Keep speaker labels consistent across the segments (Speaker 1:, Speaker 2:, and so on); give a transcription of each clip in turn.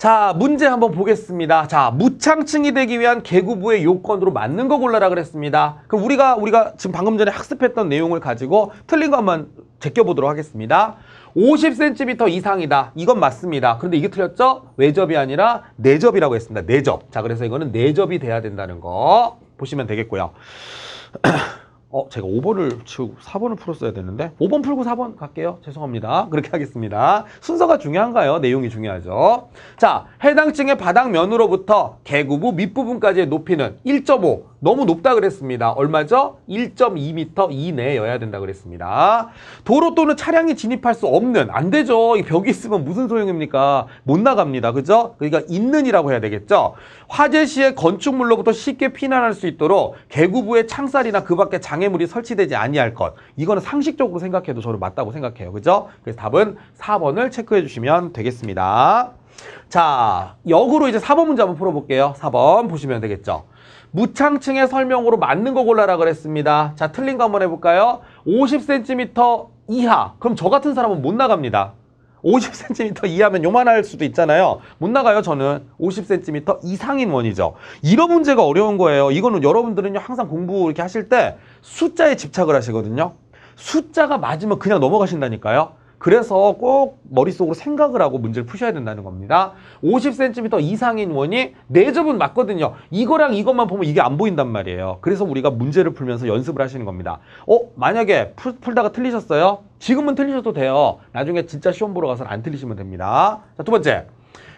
Speaker 1: 자, 문제 한번 보겠습니다. 자, 무창층이 되기 위한 계구부의 요건으로 맞는 거 골라라 그랬습니다. 그럼 우리가 지금 방금 전에 학습했던 내용을 가지고 틀린 거 한번 제껴보도록 하겠습니다. 50cm 이상이다. 이건 맞습니다. 그런데 이게 틀렸죠? 외접이 아니라 내접이라고 했습니다. 내접. 자, 그래서 이거는 내접이 돼야 된다는 거 보시면 되겠고요. 제가 5번을 치우고 4번을 풀었어야 되는데 5번 풀고 4번 갈게요. 죄송합니다. 그렇게 하겠습니다. 순서가 중요한가요? 내용이 중요하죠. 자, 해당 층의 바닥면으로부터 계구부 밑부분까지의 높이는 1.5 너무 높다 그랬습니다. 얼마죠? 1.2m 이내여야 된다 그랬습니다. 도로 또는 차량이 진입할 수 없는, 안 되죠. 이 벽이 있으면 무슨 소용입니까? 못 나갑니다. 그죠? 그러니까 있는이라고 해야 되겠죠. 화재 시에 건축물로부터 쉽게 피난할 수 있도록 계구부의 창살이나 그 밖에 장애물이 설치되지 아니할 것. 이거는 상식적으로 생각해도 저는 맞다고 생각해요. 그죠? 그래서 답은 4번을 체크해 주시면 되겠습니다. 자, 역으로 이제 4번 문제 한번 풀어볼게요. 4번 보시면 되겠죠. 무창층의 설명으로 맞는 거 골라라 그랬습니다. 자, 틀린 거 한번 해볼까요? 50cm 이하. 그럼 저 같은 사람은 못 나갑니다. 50cm 이하면 요만할 수도 있잖아요. 못 나가요, 저는. 50cm 이상인 원이죠. 이런 문제가 어려운 거예요. 이거는 여러분들은요, 항상 공부 이렇게 하실 때 숫자에 집착을 하시거든요. 숫자가 맞으면 그냥 넘어가신다니까요. 그래서 꼭 머릿속으로 생각을 하고 문제를 푸셔야 된다는 겁니다. 50cm 이상인 원이 내접은 맞거든요. 이거랑 이것만 보면 이게 안 보인단 말이에요. 그래서 우리가 문제를 풀면서 연습을 하시는 겁니다. 만약에 풀다가 틀리셨어요? 지금은 틀리셔도 돼요. 나중에 진짜 시험 보러 가서는 안 틀리시면 됩니다. 자, 두 번째.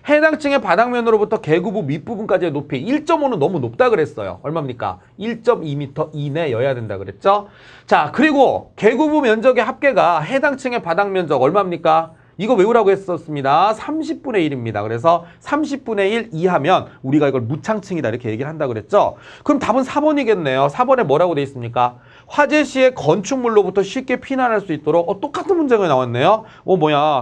Speaker 1: 해당 층의 바닥면으로부터 계구부 밑부분까지의 높이 1.5는 너무 높다 그랬어요. 얼마입니까? 1.2m 이내여야 된다 그랬죠? 자, 그리고 계구부 면적의 합계가 해당 층의 바닥 면적 얼마입니까? 이거 외우라고 했었습니다. 30분의 1입니다. 그래서 30분의 1 이하면 우리가 이걸 무창층이다 이렇게 얘기를 한다 그랬죠? 그럼 답은 4번이겠네요. 4번에 뭐라고 돼 있습니까? 화재 시에 건축물로부터 쉽게 피난할 수 있도록 똑같은 문제가 나왔네요.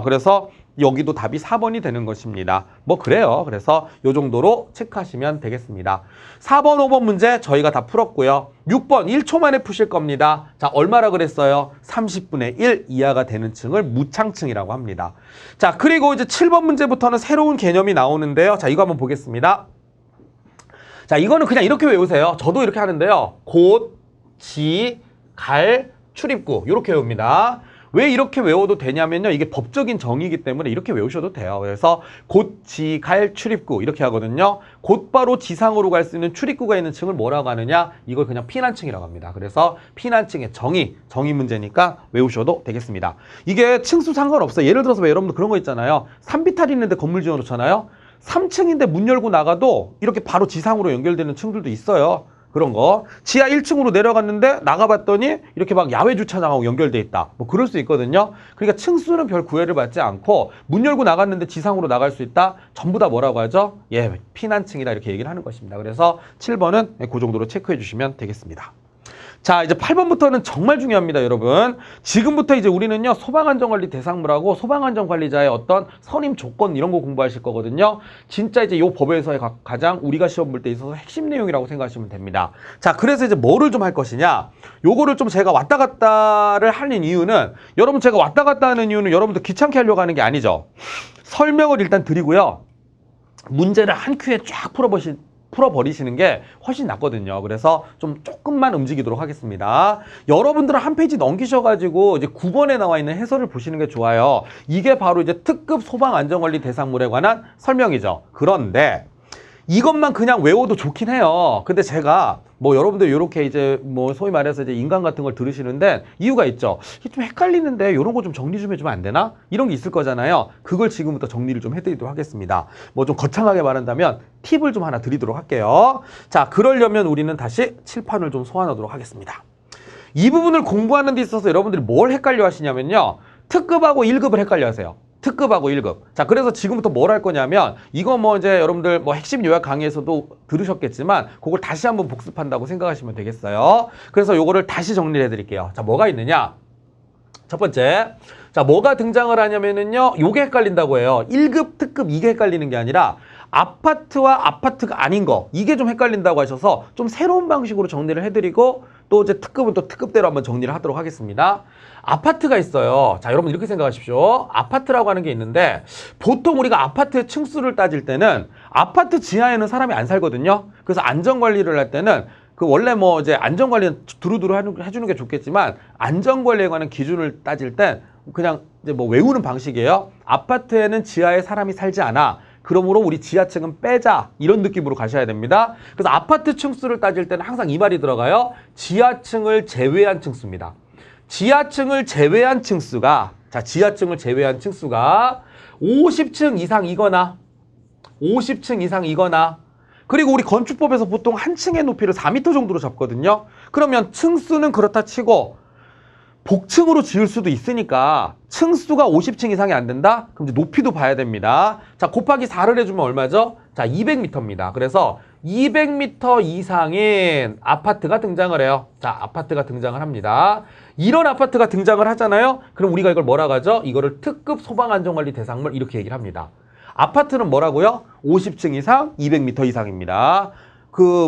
Speaker 1: 그래서 여기도 답이 4번이 되는 것입니다. 그래요. 그래서 이 정도로 체크하시면 되겠습니다. 4번, 5번 문제 저희가 다 풀었고요. 6번 1초 만에 푸실 겁니다. 자, 얼마라 그랬어요? 30분의 1 이하가 되는 층을 무창층이라고 합니다. 자, 그리고 이제 7번 문제부터는 새로운 개념이 나오는데요. 자, 이거 한번 보겠습니다. 자, 이거는 그냥 이렇게 외우세요. 저도 이렇게 하는데요. 곳, 지, 갈, 출입구 이렇게 외웁니다. 왜 이렇게 외워도 되냐면요. 이게 법적인 정의이기 때문에 이렇게 외우셔도 돼요. 그래서 곳, 지, 갈, 출입구 이렇게 하거든요. 곧바로 지상으로 갈 수 있는 출입구가 있는 층을 뭐라고 하느냐? 이걸 그냥 피난층이라고 합니다. 그래서 피난층의 정의 문제니까 외우셔도 되겠습니다. 이게 층수 상관없어요. 예를 들어서 왜 여러분들 그런 거 있잖아요. 3비탈 있는데 건물 지어놓잖아요. 3층인데 문 열고 나가도 이렇게 바로 지상으로 연결되는 층들도 있어요. 그런 거. 지하 1층으로 내려갔는데 나가봤더니 이렇게 막 야외 주차장하고 연결돼 있다. 그럴 수 있거든요. 그러니까 층수는 별 구애를 받지 않고 문 열고 나갔는데 지상으로 나갈 수 있다. 전부 다 뭐라고 하죠? 피난층이다 이렇게 얘기를 하는 것입니다. 그래서 7번은 그 정도로 체크해 주시면 되겠습니다. 자, 이제 8번부터는 정말 중요합니다, 여러분. 지금부터 이제 우리는요, 소방안전관리 대상물하고 소방안전관리자의 어떤 선임 조건 이런 거 공부하실 거거든요. 진짜 이제 요 법에서의 가장 우리가 시험 볼 때 있어서 핵심 내용이라고 생각하시면 됩니다. 자, 그래서 이제 뭐를 좀 할 것이냐. 요거를 좀 제가 왔다 갔다를 하는 이유는, 여러분 제가 왔다 갔다 하는 이유는 여러분들 귀찮게 하려고 하는 게 아니죠. 설명을 일단 드리고요. 문제를 한 큐에 쫙 풀어버리시는 게 훨씬 낫거든요. 그래서 좀 조금만 움직이도록 하겠습니다. 여러분들은 한 페이지 넘기셔가지고 이제 9번에 나와 있는 해설을 보시는 게 좋아요. 이게 바로 이제 특급 소방안전관리 대상물에 관한 설명이죠. 그런데 이것만 그냥 외워도 좋긴 해요. 근데 제가 여러분들 이렇게 이제 소위 말해서 이제 인강 같은 걸 들으시는데 이유가 있죠. 좀 헷갈리는데 이런 거 좀 정리 좀 해주면 안 되나? 이런 게 있을 거잖아요. 그걸 지금부터 정리를 좀 해드리도록 하겠습니다. 좀 거창하게 말한다면 팁을 좀 하나 드리도록 할게요. 자, 그러려면 우리는 다시 칠판을 좀 소환하도록 하겠습니다. 이 부분을 공부하는 데 있어서 여러분들이 뭘 헷갈려 하시냐면요. 특급하고 1급을 헷갈려 하세요. 특급하고 1급. 자, 그래서 지금부터 뭘 할 거냐면, 이거 이제 여러분들 핵심 요약 강의에서도 들으셨겠지만, 그걸 다시 한번 복습한다고 생각하시면 되겠어요. 그래서 요거를 다시 정리를 해드릴게요. 자, 뭐가 있느냐? 첫 번째. 자, 뭐가 등장을 하냐면은요, 요게 헷갈린다고 해요. 1급, 특급, 이게 헷갈리는 게 아니라, 아파트와 아파트가 아닌 거, 이게 좀 헷갈린다고 하셔서 좀 새로운 방식으로 정리를 해드리고 또 이제 특급은 또 특급대로 한번 정리를 하도록 하겠습니다. 아파트가 있어요. 자, 여러분 이렇게 생각하십시오. 아파트라고 하는 게 있는데 보통 우리가 아파트의 층수를 따질 때는 아파트 지하에는 사람이 안 살거든요. 그래서 안전관리를 할 때는 그 원래 뭐 이제 안전관리는 두루두루 해주는 게 좋겠지만 안전관리에 관한 기준을 따질 땐 그냥 이제 뭐 외우는 방식이에요. 아파트에는 지하에 사람이 살지 않아. 그러므로 우리 지하층은 빼자. 이런 느낌으로 가셔야 됩니다. 그래서 아파트 층수를 따질 때는 항상 이 말이 들어가요. 지하층을 제외한 층수입니다. 지하층을 제외한 층수가, 자, 지하층을 제외한 층수가 50층 이상이거나, 50층 이상이거나, 그리고 우리 건축법에서 보통 한 층의 높이를 4m 정도로 잡거든요. 그러면 층수는 그렇다 치고 복층으로 지을 수도 있으니까 층수가 50층 이상이 안 된다? 그럼 이제 높이도 봐야 됩니다. 자, 곱하기 4를 해주면 얼마죠? 자, 200m입니다. 그래서 200m 이상인 아파트가 등장을 해요. 자, 아파트가 등장을 합니다. 이런 아파트가 등장을 하잖아요. 그럼 우리가 이걸 뭐라고 하죠? 이거를 특급 소방안전관리 대상물 이렇게 얘기를 합니다. 아파트는 뭐라고요? 50층 이상, 200m 이상입니다.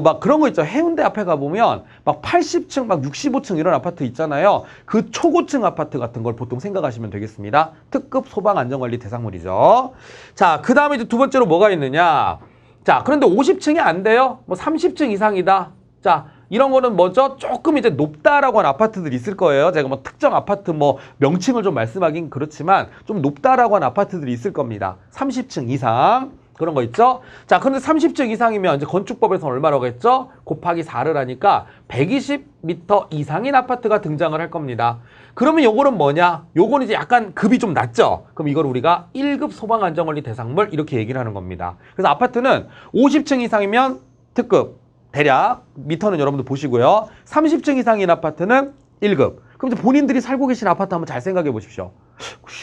Speaker 1: 막 그런 거 있죠. 해운대 앞에 가보면 막 80층, 막 65층 이런 아파트 있잖아요. 그 초고층 아파트 같은 걸 보통 생각하시면 되겠습니다. 특급 소방안전관리 대상물이죠. 자, 그 다음에 이제 두 번째로 뭐가 있느냐. 자, 그런데 50층이 안 돼요. 뭐 30층 이상이다. 자, 이런 거는 뭐죠? 조금 이제 높다라고 하는 아파트들이 있을 거예요. 제가 뭐 특정 아파트 뭐 명칭을 좀 말씀하긴 그렇지만 좀 높다라고 하는 아파트들이 있을 겁니다. 30층 이상. 그런 거 있죠? 자, 그런데 30층 이상이면 이제 건축법에서 얼마라고 했죠? 곱하기 4를 하니까 120m 이상인 아파트가 등장을 할 겁니다. 그러면 요거는 뭐냐? 요거는 이제 약간 급이 좀 낮죠? 그럼 이걸 우리가 1급 소방안전관리 대상물 이렇게 얘기를 하는 겁니다. 그래서 아파트는 50층 이상이면 특급, 대략 미터는 여러분들 보시고요. 30층 이상인 아파트는 1급. 그럼 이제 본인들이 살고 계신 아파트 한번 잘 생각해 보십시오.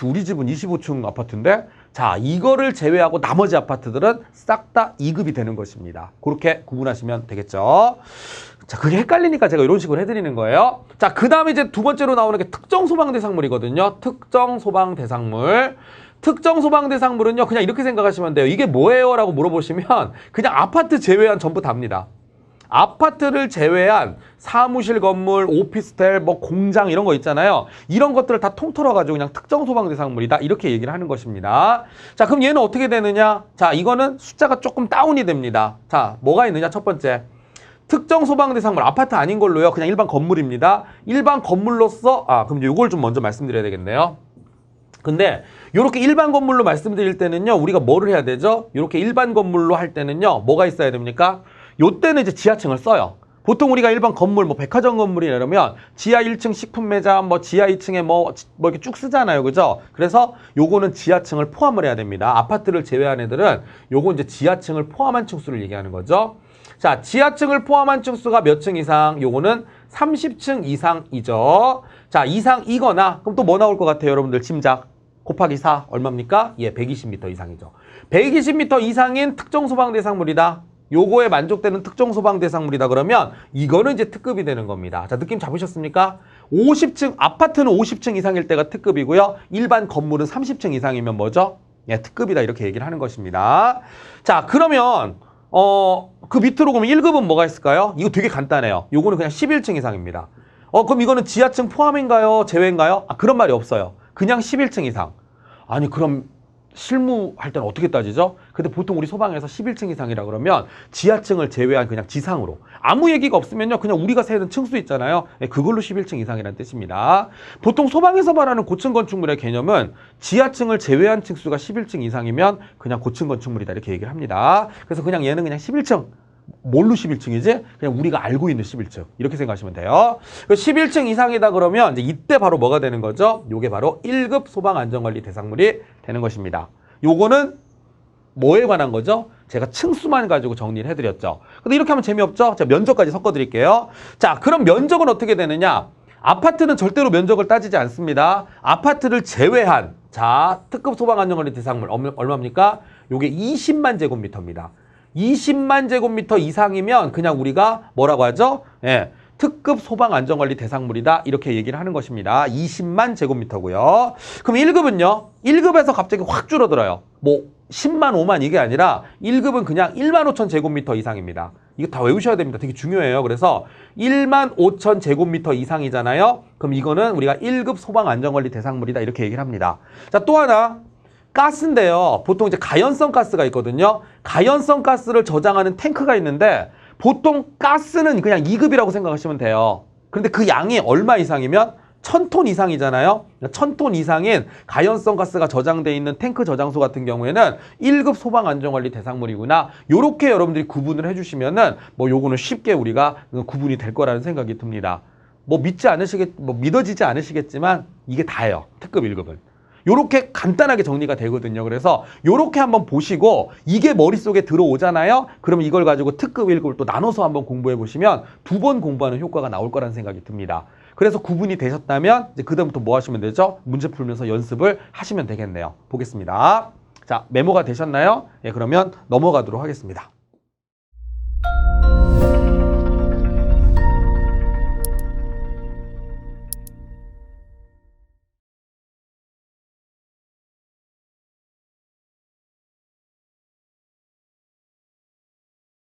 Speaker 1: 우리 집은 25층 아파트인데 자, 이거를 제외하고 나머지 아파트들은 싹 다 2급이 되는 것입니다. 그렇게 구분하시면 되겠죠. 자, 그게 헷갈리니까 제가 이런 식으로 해드리는 거예요. 자, 그 다음에 이제 두 번째로 나오는 게 특정 소방대상물이거든요. 특정 소방대상물. 특정 소방대상물은요, 그냥 이렇게 생각하시면 돼요. 이게 뭐예요? 라고 물어보시면 그냥 아파트 제외한 전부 답니다. 아파트를 제외한 사무실 건물, 오피스텔, 뭐 공장 이런 거 있잖아요. 이런 것들을 다 통틀어가지고 그냥 특정 소방 대상물이다. 이렇게 얘기를 하는 것입니다. 자, 그럼 얘는 어떻게 되느냐? 자, 이거는 숫자가 조금 다운이 됩니다. 자, 뭐가 있느냐? 첫 번째. 특정 소방 대상물, 아파트 아닌 걸로요. 그냥 일반 건물입니다. 일반 건물로서, 그럼 이걸 좀 먼저 말씀드려야 되겠네요. 근데 이렇게 일반 건물로 말씀드릴 때는요. 우리가 뭐를 해야 되죠? 이렇게 일반 건물로 할 때는요. 뭐가 있어야 됩니까? 요때는 이제 지하층을 써요. 보통 우리가 일반 건물, 뭐 백화점 건물이나 이러면 지하 1층 식품 매장, 뭐 지하 2층에 뭐 이렇게 쭉 쓰잖아요. 그죠? 그래서 요거는 지하층을 포함을 해야 됩니다. 아파트를 제외한 애들은 요거 이제 지하층을 포함한 층수를 얘기하는 거죠. 자, 지하층을 포함한 층수가 몇 층 이상? 요거는 30층 이상이죠. 자, 이상이거나, 그럼 또 뭐 나올 것 같아요? 여러분들 짐작. 곱하기 4, 얼마입니까? 예, 120m 이상이죠. 120m 이상인 특정 소방 대상물이다. 요거에 만족되는 특정 소방 대상물이다 그러면 이거는 이제 특급이 되는 겁니다. 자, 느낌 잡으셨습니까? 50층, 아파트는 50층 이상일 때가 특급이고요. 일반 건물은 30층 이상이면 뭐죠? 예, 특급이다 이렇게 얘기를 하는 것입니다. 자, 그러면 그 밑으로 그러면 1급은 뭐가 있을까요? 이거 되게 간단해요. 요거는 그냥 11층 이상입니다. 그럼 이거는 지하층 포함인가요? 제외인가요? 그런 말이 없어요. 그냥 11층 이상. 아니, 그럼 실무할 때는 어떻게 따지죠? 근데 보통 우리 소방에서 11층 이상이라 그러면 지하층을 제외한 그냥 지상으로 아무 얘기가 없으면요 그냥 우리가 세는 층수 있잖아요. 그걸로 11층 이상이라는 뜻입니다. 보통 소방에서 말하는 고층 건축물의 개념은 지하층을 제외한 층수가 11층 이상이면 그냥 고층 건축물이다 이렇게 얘기를 합니다. 그래서 그냥 얘는 그냥 11층 뭘로 11층이지? 그냥 우리가 알고 있는 11층 이렇게 생각하시면 돼요. 11층 이상이다 그러면 이제 이때 바로 뭐가 되는 거죠? 요게 바로 1급 소방안전관리 대상물이 되는 것입니다. 요거는 뭐에 관한 거죠? 제가 층수만 가지고 정리를 해드렸죠. 근데 이렇게 하면 재미없죠? 제가 면적까지 섞어드릴게요. 자, 그럼 면적은 어떻게 되느냐? 아파트는 절대로 면적을 따지지 않습니다. 아파트를 제외한 자 특급 소방안전관리 대상물 얼마입니까? 요게 20만 제곱미터입니다. 20만 제곱미터 이상이면 그냥 우리가 뭐라고 하죠? 예, 특급 소방안전관리 대상물이다 이렇게 얘기를 하는 것입니다. 20만 제곱미터고요. 그럼 1급은요? 1급에서 갑자기 확 줄어들어요. 뭐 10만, 5만 이게 아니라 1급은 그냥 1만 5천 제곱미터 이상입니다. 이거 다 외우셔야 됩니다. 되게 중요해요. 그래서 15,000 제곱미터 이상이잖아요. 그럼 이거는 우리가 1급 소방안전관리 대상물이다. 이렇게 얘기를 합니다. 자, 또 하나. 가스인데요. 보통 이제 가연성 가스가 있거든요. 가연성 가스를 저장하는 탱크가 있는데 보통 가스는 그냥 2급이라고 생각하시면 돼요. 그런데 그 양이 얼마 이상이면 1000톤 이상이잖아요. 1000톤 이상인 가연성 가스가 저장돼 있는 탱크 저장소 같은 경우에는 1급 소방안전관리 대상물이구나. 요렇게 여러분들이 구분을 해주시면은 뭐 요거는 쉽게 우리가 구분이 될 거라는 생각이 듭니다. 뭐 믿어지지 않으시겠지만 이게 다예요. 특급 1급은. 요렇게 간단하게 정리가 되거든요. 그래서 요렇게 한번 보시고 이게 머릿속에 들어오잖아요. 그러면 이걸 가지고 특급 1급을 또 나눠서 한번 공부해 보시면 2번 공부하는 효과가 나올 거라는 생각이 듭니다. 그래서 구분이 되셨다면 이제 그다음부터 뭐 하시면 되죠? 문제 풀면서 연습을 하시면 되겠네요. 보겠습니다. 자, 메모가 되셨나요? 예, 그러면 넘어가도록 하겠습니다.